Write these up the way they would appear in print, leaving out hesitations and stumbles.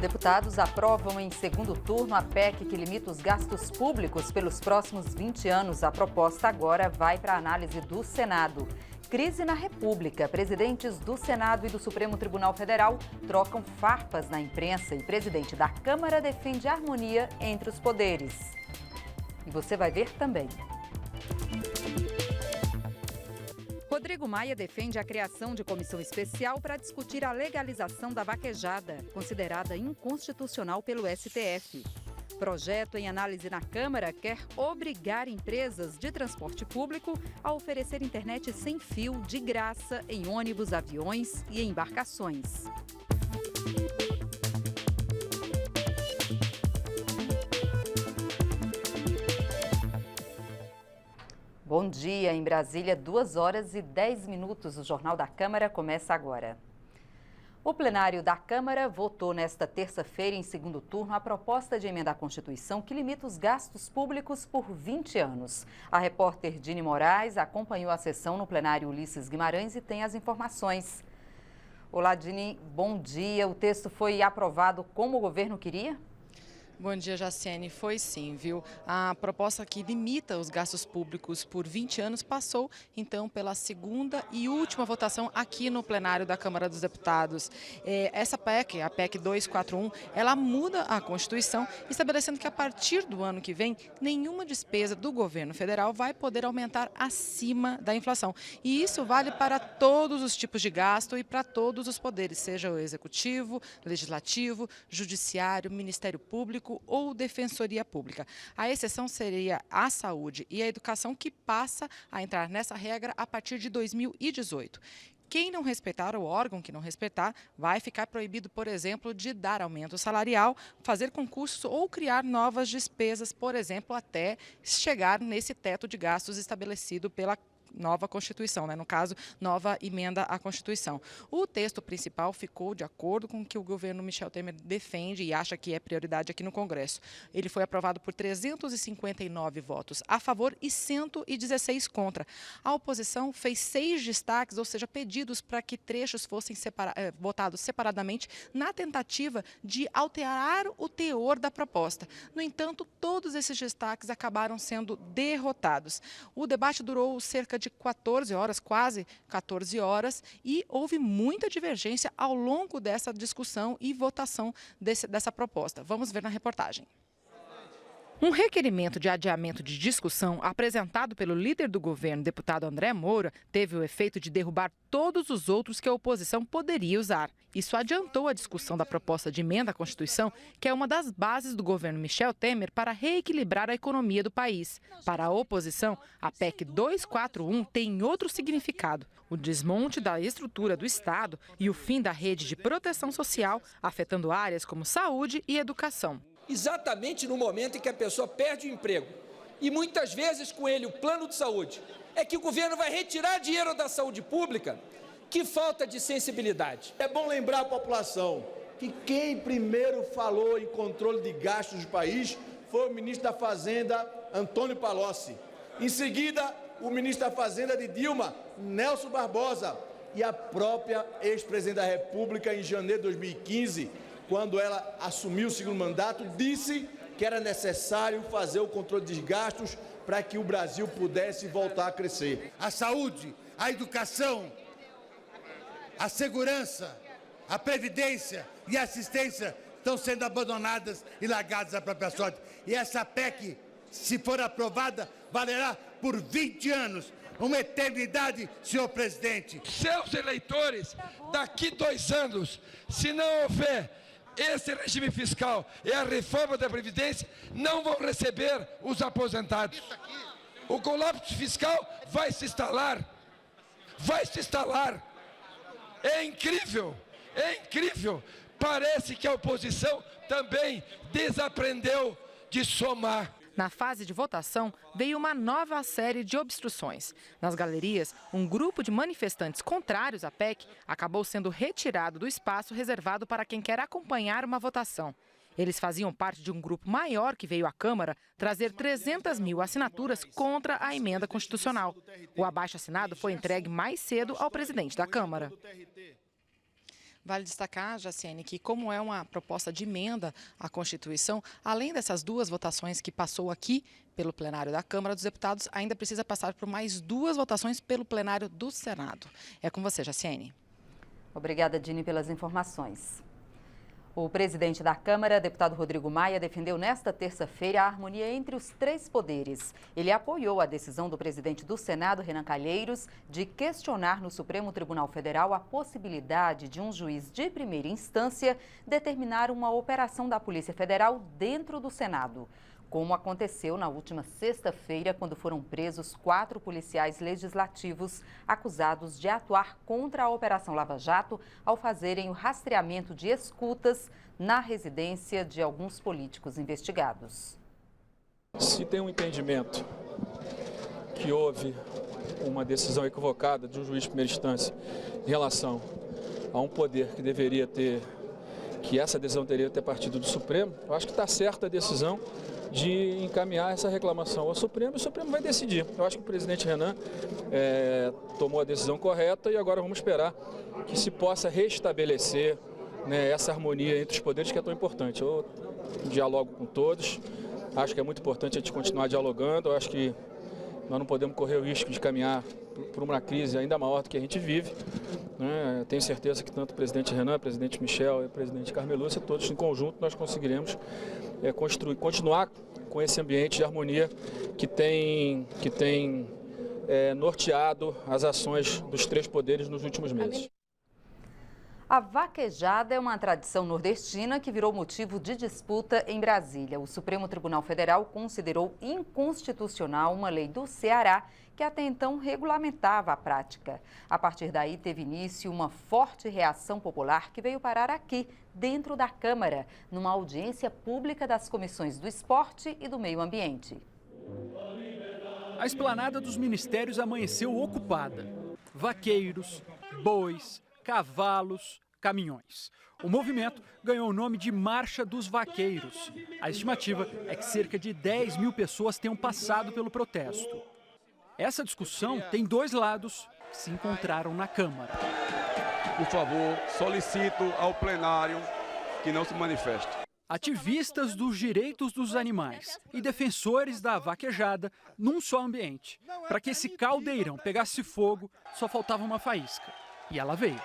deputados aprovam em segundo turno a PEC que limita os gastos públicos pelos próximos 20 anos. A proposta agora vai para a análise do Senado. Crise na República. Presidentes do Senado e do Supremo Tribunal Federal trocam farpas na imprensa e presidente da Câmara defende a harmonia entre os poderes. E você vai ver também. Rodrigo Maia defende a criação de comissão especial para discutir a legalização da vaquejada, considerada inconstitucional pelo STF. Projeto em análise na Câmara quer obrigar empresas de transporte público a oferecer internet sem fio de graça em ônibus, aviões e embarcações. Bom dia, em Brasília, 2h10. O Jornal da Câmara começa agora. O plenário da Câmara votou nesta terça-feira, em segundo turno, a proposta de emenda à Constituição que limita os gastos públicos por 20 anos. A repórter Dini Moraes acompanhou a sessão no plenário Ulisses Guimarães e tem as informações. Olá, Dini, bom dia. O texto foi aprovado como o governo queria? Bom dia, Jaciene. Foi sim, viu? A proposta que limita os gastos públicos por 20 anos passou, então, pela segunda e última votação aqui no plenário da Câmara dos Deputados. Essa PEC, a PEC 241, ela muda a Constituição, estabelecendo que a partir do ano que vem, nenhuma despesa do governo federal vai poder aumentar acima da inflação. E isso vale para todos os tipos de gasto e para todos os poderes, seja o executivo, legislativo, judiciário, Ministério Público ou Defensoria Pública. A exceção seria a saúde e a educação, que passa a entrar nessa regra a partir de 2018. Quem não respeitar, o órgão que não respeitar, vai ficar proibido, por exemplo, de dar aumento salarial, fazer concursos ou criar novas despesas, por exemplo, até chegar nesse teto de gastos estabelecido pela nova Constituição, no caso, nova emenda à Constituição. O texto principal ficou de acordo com o que o governo Michel Temer defende e acha que é prioridade aqui no Congresso. Ele foi aprovado por 359 votos a favor e 116 contra. A oposição fez 6 destaques, ou seja, pedidos para que trechos fossem votados separadamente na tentativa de alterar o teor da proposta. No entanto, todos esses destaques acabaram sendo derrotados. O debate durou cerca de 14 horas, quase 14 horas, e houve muita divergência ao longo dessa discussão e votação dessa proposta. Vamos ver na reportagem. Um requerimento de adiamento de discussão apresentado pelo líder do governo, deputado André Moura, teve o efeito de derrubar todos os outros que a oposição poderia usar. Isso adiantou a discussão da proposta de emenda à Constituição, que é uma das bases do governo Michel Temer para reequilibrar a economia do país. Para a oposição, a PEC 241 tem outro significado: o desmonte da estrutura do Estado e o fim da rede de proteção social, afetando áreas como saúde e educação. Exatamente no momento em que a pessoa perde o emprego e muitas vezes com ele o plano de saúde, é que o governo vai retirar dinheiro da saúde pública. Que falta de sensibilidade. É bom lembrar a população que quem primeiro falou em controle de gastos do país foi o ministro da Fazenda, Antônio Palocci. Em seguida, o ministro da Fazenda de Dilma, Nelson Barbosa, e a própria ex-presidente da República, em janeiro de 2015, quando ela assumiu o segundo mandato, disse que era necessário fazer o controle de gastos para que o Brasil pudesse voltar a crescer. A saúde, a educação, a segurança, a previdência e a assistência estão sendo abandonadas e largadas à própria sorte. E essa PEC, se for aprovada, valerá por 20 anos. Uma eternidade, senhor presidente. Seus eleitores, daqui 2 anos, se não houver esse regime fiscal e a reforma da Previdência, não vão receber os aposentados. O colapso fiscal vai se instalar. Vai se instalar. É incrível, é incrível. Parece que a oposição também desaprendeu de somar. Na fase de votação, veio uma nova série de obstruções. Nas galerias, um grupo de manifestantes contrários à PEC acabou sendo retirado do espaço reservado para quem quer acompanhar uma votação. Eles faziam parte de um grupo maior que veio à Câmara trazer 300 mil assinaturas contra a emenda constitucional. O abaixo-assinado foi entregue mais cedo ao presidente da Câmara. Vale destacar, Jaciene, que como é uma proposta de emenda à Constituição, além dessas duas votações que passou aqui pelo plenário da Câmara dos Deputados, ainda precisa passar por mais 2 votações pelo plenário do Senado. É com você, Jaciene. Obrigada, Dini, pelas informações. O presidente da Câmara, deputado Rodrigo Maia, defendeu nesta terça-feira a harmonia entre os 3 poderes. Ele apoiou a decisão do presidente do Senado, Renan Calheiros, de questionar no Supremo Tribunal Federal a possibilidade de um juiz de primeira instância determinar uma operação da Polícia Federal dentro do Senado, como aconteceu na última sexta-feira, quando foram presos 4 policiais legislativos acusados de atuar contra a Operação Lava Jato ao fazerem o rastreamento de escutas na residência de alguns políticos investigados. Se tem um entendimento que houve uma decisão equivocada de um juiz de primeira instância em relação a um poder que deveria ter, que essa decisão teria ter partido do Supremo, eu acho que está certa a decisão de encaminhar essa reclamação ao Supremo e o Supremo vai decidir. Eu acho que o presidente Renan tomou a decisão correta e agora vamos esperar que se possa restabelecer, né, essa harmonia entre os poderes que é tão importante. Eu dialogo com todos, acho que é muito importante a gente continuar dialogando, eu acho que nós não podemos correr o risco de caminhar por uma crise ainda maior do que a gente vive, né? Tenho certeza que tanto o presidente Renan, o presidente Michel e o presidente Carmen Lúcia, todos em conjunto, nós conseguiremos continuar com esse ambiente de harmonia que tem norteado as ações dos 3 poderes nos últimos meses. A vaquejada é uma tradição nordestina que virou motivo de disputa em Brasília. O Supremo Tribunal Federal considerou inconstitucional uma lei do Ceará que até então regulamentava a prática. A partir daí, teve início uma forte reação popular que veio parar aqui, dentro da Câmara, numa audiência pública das comissões do Esporte e do Meio Ambiente. A esplanada dos ministérios amanheceu ocupada. Vaqueiros, bois, cavalos, caminhões. O movimento ganhou o nome de Marcha dos Vaqueiros. A estimativa é que cerca de 10 mil pessoas tenham passado pelo protesto. Essa discussão tem 2 lados que se encontraram na Câmara. Por favor, solicito ao plenário que não se manifeste. Ativistas dos direitos dos animais e defensores da vaquejada num só ambiente. Para que esse caldeirão pegasse fogo, só faltava uma faísca. E ela veio.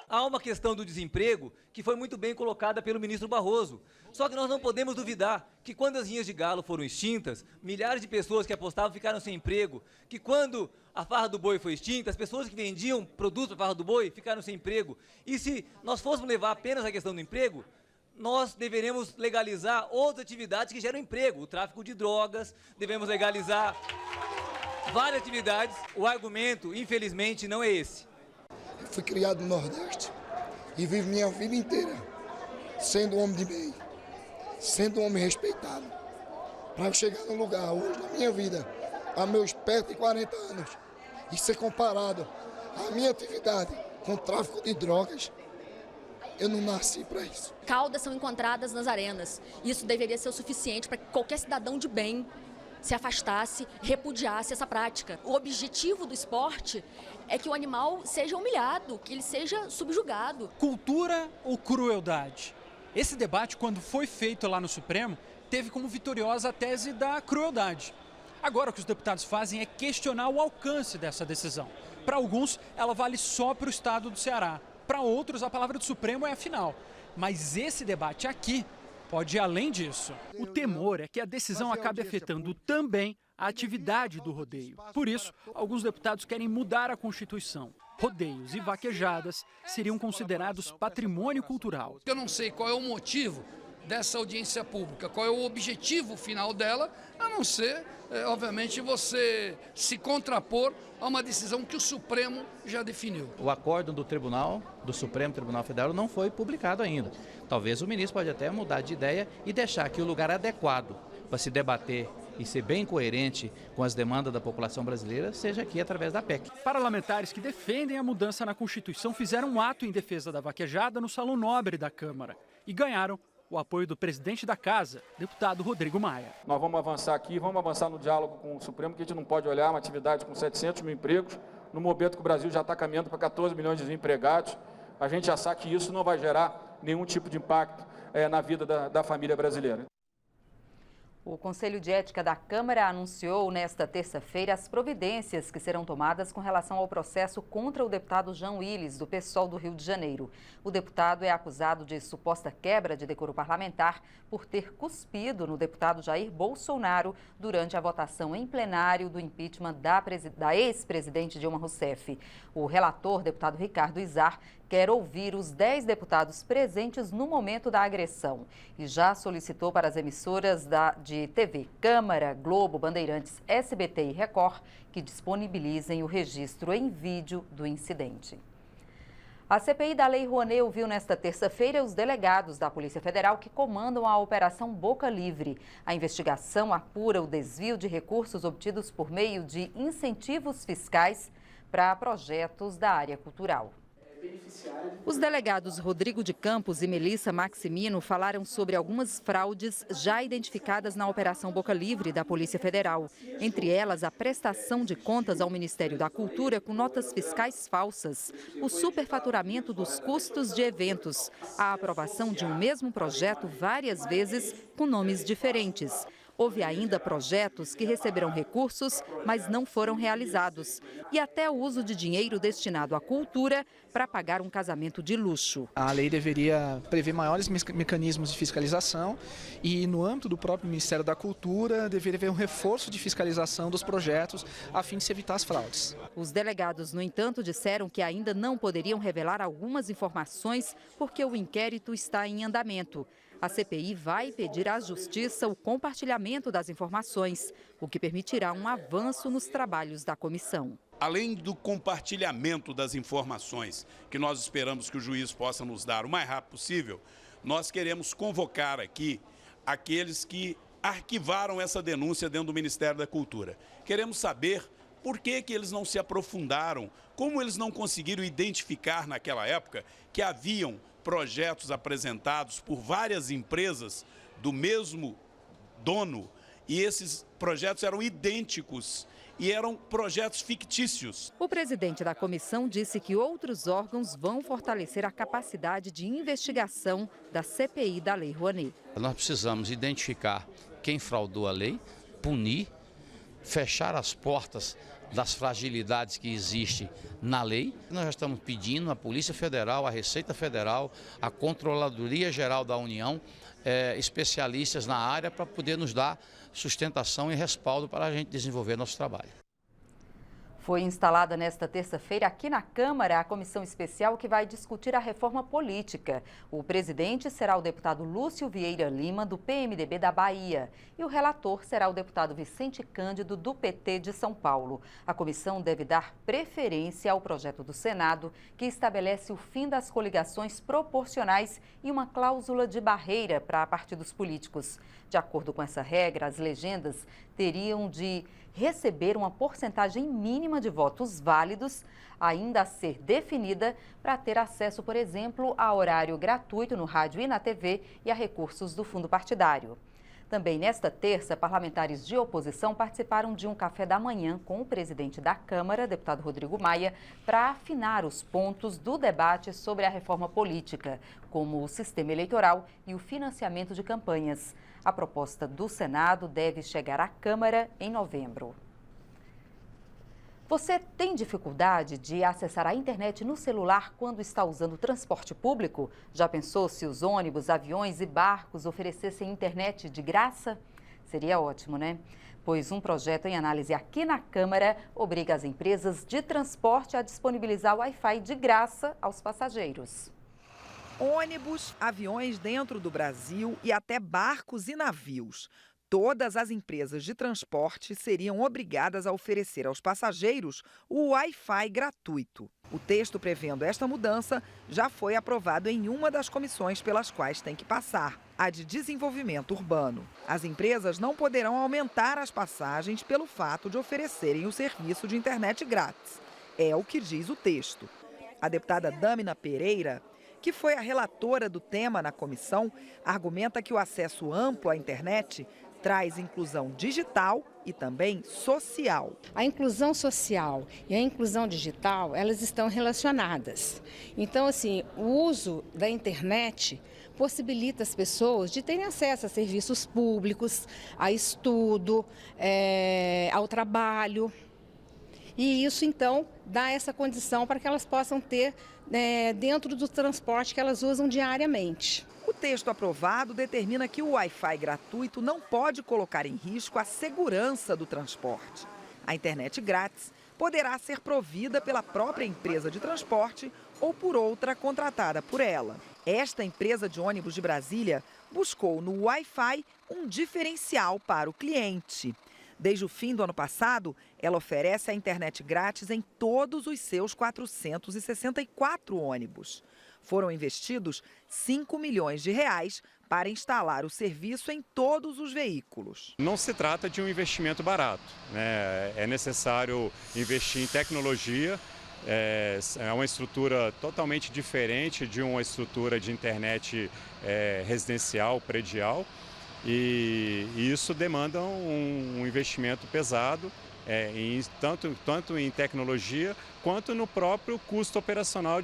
Há uma questão do desemprego que foi muito bem colocada pelo ministro Barroso. Só que nós não podemos duvidar que quando as linhas de galo foram extintas, milhares de pessoas que apostavam ficaram sem emprego, que quando a farra do boi foi extinta, as pessoas que vendiam produtos para a farra do boi ficaram sem emprego. E se nós fôssemos levar apenas a questão do emprego, nós deveremos legalizar outras atividades que geram emprego. O tráfico de drogas, devemos legalizar várias atividades. O argumento, infelizmente, não é esse. Eu fui criado no Nordeste e vivo minha vida inteira sendo um homem de bem, sendo um homem respeitado. Para eu chegar num lugar hoje na minha vida, a meus perto de 40 anos, e ser comparado à minha atividade com o tráfico de drogas, eu não nasci para isso. Caudas são encontradas nas arenas. Isso deveria ser o suficiente para que qualquer cidadão de bem se afastasse, repudiasse essa prática. O objetivo do esporte é que o animal seja humilhado, que ele seja subjugado. Cultura ou crueldade? Esse debate, quando foi feito lá no Supremo, teve como vitoriosa a tese da crueldade. Agora o que os deputados fazem é questionar o alcance dessa decisão. Para alguns, ela vale só para o estado do Ceará. Para outros, a palavra do Supremo é a final. Mas esse debate aqui pode ir além disso. O temor é que a decisão acabe afetando também a atividade do rodeio. Por isso, alguns deputados querem mudar a Constituição. Rodeios e vaquejadas seriam considerados patrimônio cultural. Eu não sei qual é o motivo dessa audiência pública, qual é o objetivo final dela, a não ser, obviamente, você se contrapor a uma decisão que o Supremo já definiu. O acórdão do Tribunal, do Supremo Tribunal Federal, não foi publicado ainda. Talvez o ministro pode até mudar de ideia e deixar aqui o lugar adequado para se debater e ser bem coerente com as demandas da população brasileira, seja aqui através da PEC. Parlamentares que defendem a mudança na Constituição fizeram um ato em defesa da vaquejada no Salão Nobre da Câmara e ganharam o apoio do presidente da Casa, deputado Rodrigo Maia. Nós vamos avançar aqui, vamos avançar no diálogo com o Supremo, que a gente não pode olhar uma atividade com 700 mil empregos, no momento que o Brasil já está caminhando para 14 milhões de desempregados. a gente já sabe que isso não vai gerar nenhum tipo de impacto na vida da família brasileira. O Conselho de Ética da Câmara anunciou nesta terça-feira as providências que serão tomadas com relação ao processo contra o deputado Jean Willis, do PSOL do Rio de Janeiro. O deputado é acusado de suposta quebra de decoro parlamentar por ter cuspido no deputado Jair Bolsonaro durante a votação em plenário do impeachment da ex-presidente Dilma Rousseff. O relator, deputado Ricardo Izar, quer ouvir os 10 deputados presentes no momento da agressão e já solicitou para as emissoras de TV, Câmara, Globo, Bandeirantes, SBT e Record que disponibilizem o registro em vídeo do incidente. A CPI da Lei Rouanet ouviu nesta terça-feira os delegados da Polícia Federal que comandam a Operação Boca Livre. A investigação apura o desvio de recursos obtidos por meio de incentivos fiscais para projetos da área cultural. Os delegados Rodrigo de Campos e Melissa Maximino falaram sobre algumas fraudes já identificadas na Operação Boca Livre da Polícia Federal. Entre elas, a prestação de contas ao Ministério da Cultura com notas fiscais falsas, o superfaturamento dos custos de eventos, a aprovação de um mesmo projeto várias vezes com nomes diferentes. Houve ainda projetos que receberam recursos, mas não foram realizados. E até o uso de dinheiro destinado à cultura para pagar um casamento de luxo. A lei deveria prever maiores mecanismos de fiscalização e, no âmbito do próprio Ministério da Cultura, deveria haver um reforço de fiscalização dos projetos a fim de se evitar as fraudes. Os delegados, no entanto, disseram que ainda não poderiam revelar algumas informações porque o inquérito está em andamento. A CPI vai pedir à Justiça o compartilhamento das informações, o que permitirá um avanço nos trabalhos da comissão. Além do compartilhamento das informações, que nós esperamos que o juiz possa nos dar o mais rápido possível, nós queremos convocar aqui aqueles que arquivaram essa denúncia dentro do Ministério da Cultura. Queremos saber por que eles não se aprofundaram, como eles não conseguiram identificar naquela época que haviam projetos apresentados por várias empresas do mesmo dono e esses projetos eram idênticos e eram projetos fictícios. O presidente da comissão disse que outros órgãos vão fortalecer a capacidade de investigação da CPI da Lei Rouanet. Nós precisamos identificar quem fraudou a lei, punir, fechar as portas das fragilidades que existem na lei. Nós já estamos pedindo à Polícia Federal, à Receita Federal, à Controladoria Geral da União, especialistas na área para poder nos dar sustentação e respaldo para a gente desenvolver nosso trabalho. Foi instalada nesta terça-feira aqui na Câmara a comissão especial que vai discutir a reforma política. O presidente será o deputado Lúcio Vieira Lima, do PMDB da Bahia. E o relator será o deputado Vicente Cândido, do PT de São Paulo. A comissão deve dar preferência ao projeto do Senado, que estabelece o fim das coligações proporcionais e uma cláusula de barreira para partidos políticos. De acordo com essa regra, as legendas teriam de receber uma porcentagem mínima de votos válidos, ainda a ser definida, para ter acesso, por exemplo, a horário gratuito no rádio e na TV e a recursos do fundo partidário. Também nesta terça, parlamentares de oposição participaram de um café da manhã com o presidente da Câmara, deputado Rodrigo Maia, para afinar os pontos do debate sobre a reforma política, como o sistema eleitoral e o financiamento de campanhas. A proposta do Senado deve chegar à Câmara em novembro. Você tem dificuldade de acessar a internet no celular quando está usando transporte público? Já pensou se os ônibus, aviões e barcos oferecessem internet de graça? Seria ótimo, né? Pois um projeto em análise aqui na Câmara obriga as empresas de transporte a disponibilizar Wi-Fi de graça aos passageiros. Ônibus, aviões dentro do Brasil e até barcos e navios. Todas as empresas de transporte seriam obrigadas a oferecer aos passageiros o Wi-Fi gratuito. O texto prevendo esta mudança já foi aprovado em uma das comissões pelas quais tem que passar, a de desenvolvimento urbano. As empresas não poderão aumentar as passagens pelo fato de oferecerem o serviço de internet grátis. É o que diz o texto. A deputada Dâmina Pereira, que foi a relatora do tema na comissão, argumenta que o acesso amplo à internet traz inclusão digital e também social. A inclusão social e a inclusão digital, elas estão relacionadas. Então, assim, o uso da internet possibilita as pessoas de terem acesso a serviços públicos, a estudo, ao trabalho. E isso, então, dá essa condição para que elas possam ter dentro do transporte que elas usam diariamente. O texto aprovado determina que o Wi-Fi gratuito não pode colocar em risco a segurança do transporte. A internet grátis poderá ser provida pela própria empresa de transporte ou por outra contratada por ela. Esta empresa de ônibus de Brasília buscou no Wi-Fi um diferencial para o cliente. Desde o fim do ano passado, ela oferece a internet grátis em todos os seus 464 ônibus. Foram investidos R$ 5 milhões para instalar o serviço em todos os veículos. Não se trata de um investimento barato, né? É necessário investir em tecnologia, é uma estrutura totalmente diferente de uma estrutura de internet residencial, predial, e isso demanda um investimento pesado, tanto em tecnologia quanto no próprio custo operacional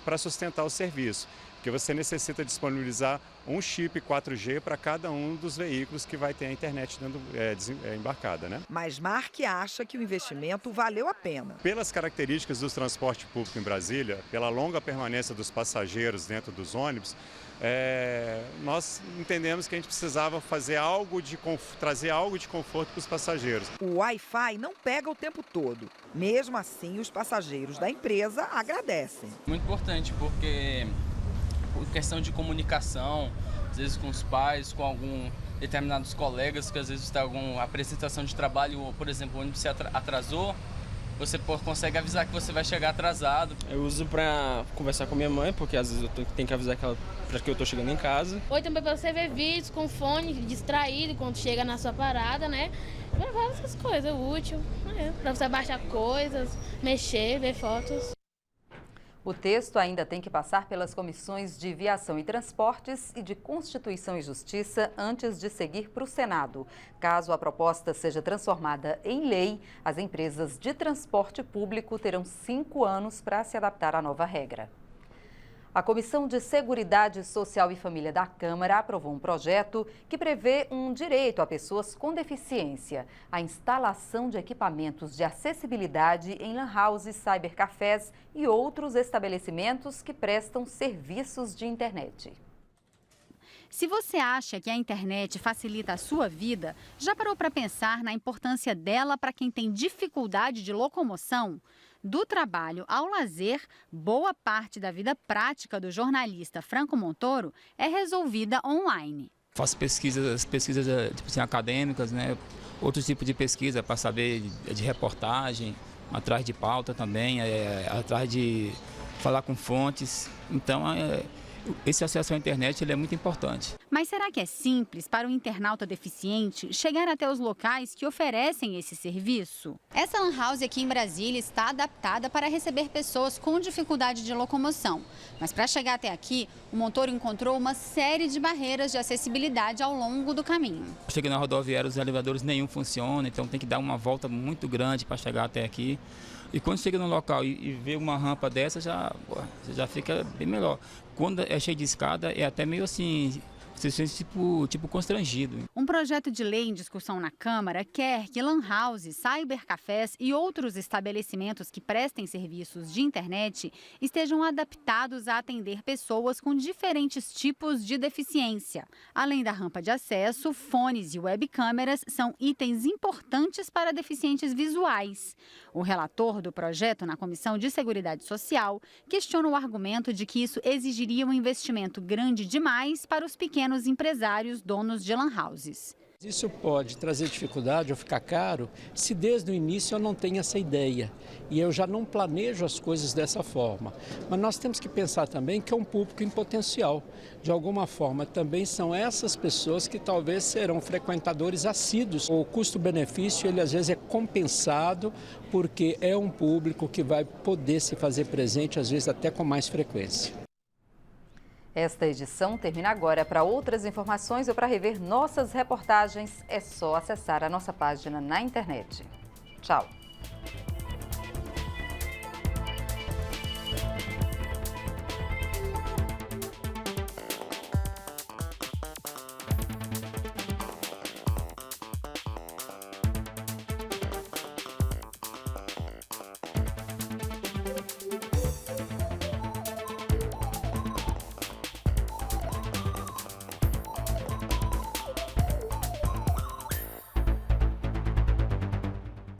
para sustentar o serviço. Porque você necessita disponibilizar um chip 4G para cada um dos veículos que vai ter a internet embarcada, né? Mas Mark acha que o investimento valeu a pena. Pelas características do transporte público em Brasília, pela longa permanência dos passageiros dentro dos ônibus, nós entendemos que a gente precisava fazer trazer algo de conforto para os passageiros. O Wi-Fi não pega o tempo todo. Mesmo assim, os passageiros da empresa agradecem. Muito importante, porque por questão de comunicação, às vezes com os pais, com algum determinados colegas, que às vezes tem alguma apresentação de trabalho, por exemplo, o ônibus se atrasou, você consegue avisar que você vai chegar atrasado. Eu uso para conversar com minha mãe, porque às vezes eu tenho que avisar que eu estou chegando em casa. Ou também para você ver vídeos com fone distraído quando chega na sua parada, né? Várias coisas úteis, para você baixar coisas, mexer, ver fotos. O texto ainda tem que passar pelas comissões de Viação e Transportes e de Constituição e Justiça antes de seguir para o Senado. Caso a proposta seja transformada em lei, as empresas de transporte público terão 5 anos para se adaptar à nova regra. A Comissão de Seguridade Social e Família da Câmara aprovou um projeto que prevê um direito a pessoas com deficiência, a instalação de equipamentos de acessibilidade em lan houses, cybercafés e outros estabelecimentos que prestam serviços de internet. Se você acha que a internet facilita a sua vida, já parou para pensar na importância dela para quem tem dificuldade de locomoção? Do trabalho ao lazer, boa parte da vida prática do jornalista Franco Montoro é resolvida online. Faço pesquisas tipo assim, acadêmicas, né? Outros tipos de pesquisa para saber de reportagem, atrás de pauta também, atrás de falar com fontes. Então, esse acesso à internet ele é muito importante. Mas será que é simples para o internauta deficiente chegar até os locais que oferecem esse serviço? Essa lan house aqui em Brasília está adaptada para receber pessoas com dificuldade de locomoção. Mas para chegar até aqui, o Montoro encontrou uma série de barreiras de acessibilidade ao longo do caminho. Cheguei na rodoviária, os elevadores nenhum funciona, então tem que dar uma volta muito grande para chegar até aqui. E quando chega no local e vê uma rampa dessa, já fica bem melhor. Quando é cheio de escada, é até meio assim, você se sente tipo constrangido. Um projeto de lei em discussão na Câmara quer que lan houses, cybercafés e outros estabelecimentos que prestem serviços de internet estejam adaptados a atender pessoas com diferentes tipos de deficiência. Além da rampa de acesso, fones e webcâmeras são itens importantes para deficientes visuais. O relator do projeto na Comissão de Seguridade Social questiona o argumento de que isso exigiria um investimento grande demais para os pequenos empresários donos de lan houses. Isso pode trazer dificuldade ou ficar caro se desde o início eu não tenho essa ideia e eu já não planejo as coisas dessa forma. Mas nós temos que pensar também que é um público em potencial. De alguma forma também são essas pessoas que talvez serão frequentadores assíduos. O custo-benefício ele às vezes é compensado porque é um público que vai poder se fazer presente às vezes até com mais frequência. Esta edição termina agora. Para outras informações ou para rever nossas reportagens, é só acessar a nossa página na internet. Tchau!